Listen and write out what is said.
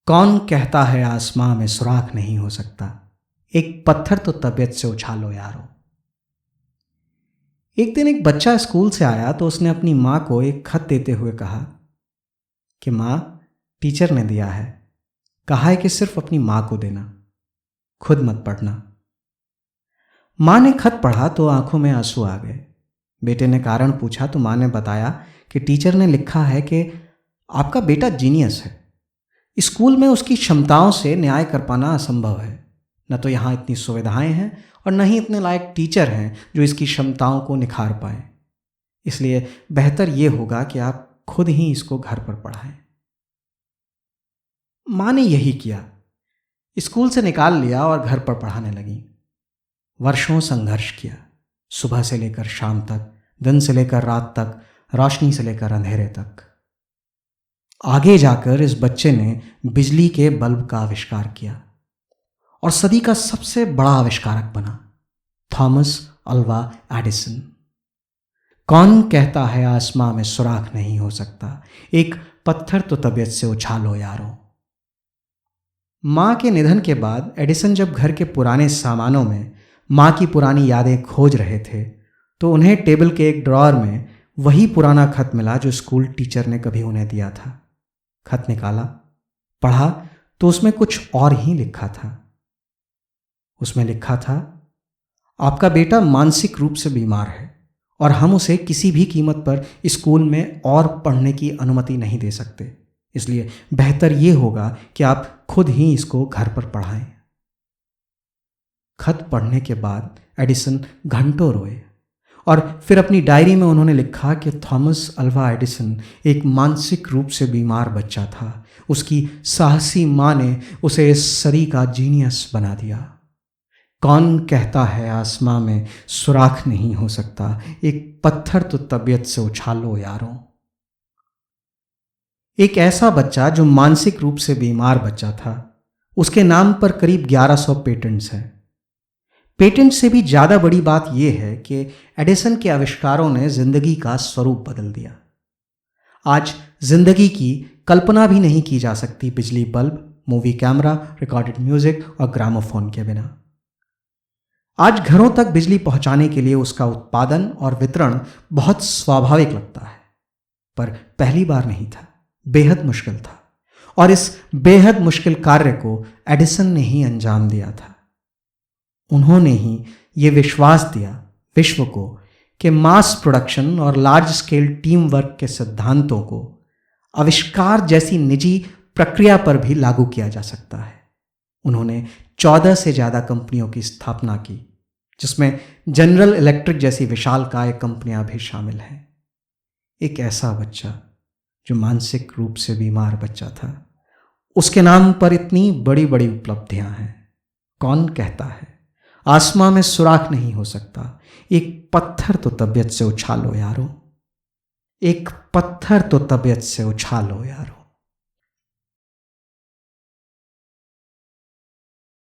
कौन कहता है आसमां में सुराख नहीं हो सकता। एक पत्थर तो तबीयत से उछालो यारो। एक दिन एक बच्चा स्कूल से आया तो उसने अपनी माँ को एक खत देते हुए कहा कि माँ, टीचर ने दिया है, कहा है कि सिर्फ अपनी माँ को देना, खुद मत पढ़ना। माँ ने खत पढ़ा तो आंखों में आंसू आ गए। बेटे ने कारण पूछा तो माँ ने बताया कि टीचर ने लिखा है कि आपका बेटा जीनियस है, स्कूल में उसकी क्षमताओं से न्याय कर पाना असंभव है। न तो यहाँ इतनी सुविधाएं हैं और न ही इतने लायक टीचर हैं जो इसकी क्षमताओं को निखार पाएं। इसलिए बेहतर ये होगा कि आप खुद ही इसको घर पर पढ़ाएं। माँ ने यही किया, स्कूल से निकाल लिया और घर पर पढ़ाने लगी। वर्षों संघर्ष किया, सुबह से लेकर शाम तक, दिन से लेकर रात तक, रोशनी से लेकर अंधेरे तक। आगे जाकर इस बच्चे ने बिजली के बल्ब का आविष्कार किया और सदी का सबसे बड़ा आविष्कारक बना, थॉमस अल्वा एडिसन। कौन कहता है आसमां में सुराख नहीं हो सकता, एक पत्थर तो तबीयत से उछालो यारो। मां के निधन के बाद एडिसन जब घर के पुराने सामानों में मां की पुरानी यादें खोज रहे थे तो उन्हें टेबल के एक ड्रॉअर में वही पुराना खत मिला जो स्कूल टीचर ने कभी उन्हें दिया था। खत निकाला, पढ़ा तो उसमें कुछ और ही लिखा था। उसमें लिखा था, आपका बेटा मानसिक रूप से बीमार है और हम उसे किसी भी कीमत पर स्कूल में और पढ़ने की अनुमति नहीं दे सकते, इसलिए बेहतर यह होगा कि आप खुद ही इसको घर पर पढ़ाएं। खत पढ़ने के बाद एडिसन घंटों रोए और फिर अपनी डायरी में उन्होंने लिखा कि थॉमस अल्वा एडिसन एक मानसिक रूप से बीमार बच्चा था। उसकी साहसी मां ने उसे इस सदी का जीनियस बना दिया। कौन कहता है आसमां में सुराख नहीं हो सकता, एक पत्थर तो तबीयत से उछालो यारों। एक ऐसा बच्चा जो मानसिक रूप से बीमार बच्चा था, उसके नाम पर करीब 1100 पेटेंट्स हैं। पेटेंट से भी ज़्यादा बड़ी बात यह है कि एडिसन के आविष्कारों ने जिंदगी का स्वरूप बदल दिया। आज जिंदगी की कल्पना भी नहीं की जा सकती बिजली bulb, movie camera, recorded music और ग्रामोफोन के बिना। आज घरों तक बिजली पहुंचाने के लिए उसका उत्पादन और वितरण बहुत स्वाभाविक लगता है, पर पहली बार नहीं था, बेहद मुश्किल था। और इस बेहद मुश्किल कार्य को एडिसन ने ही अंजाम दिया था। उन्होंने ही ये विश्वास दिया विश्व को कि मास प्रोडक्शन और लार्ज स्केल टीम वर्क के सिद्धांतों को आविष्कार जैसी निजी प्रक्रिया पर भी लागू किया जा सकता है। उन्होंने 14 से ज़्यादा कंपनियों की स्थापना की, जिसमें जनरल इलेक्ट्रिक जैसी विशालकाय कंपनियां भी शामिल हैं। एक ऐसा बच्चा जो मानसिक रूप से बीमार बच्चा था, उसके नाम पर इतनी बड़ी बड़ी उपलब्धियां हैं। कौन कहता है आसमां में सुराख नहीं हो सकता, एक पत्थर तो तबीयत से उछालो यारो। एक पत्थर तो तबीयत से उछालो यारो।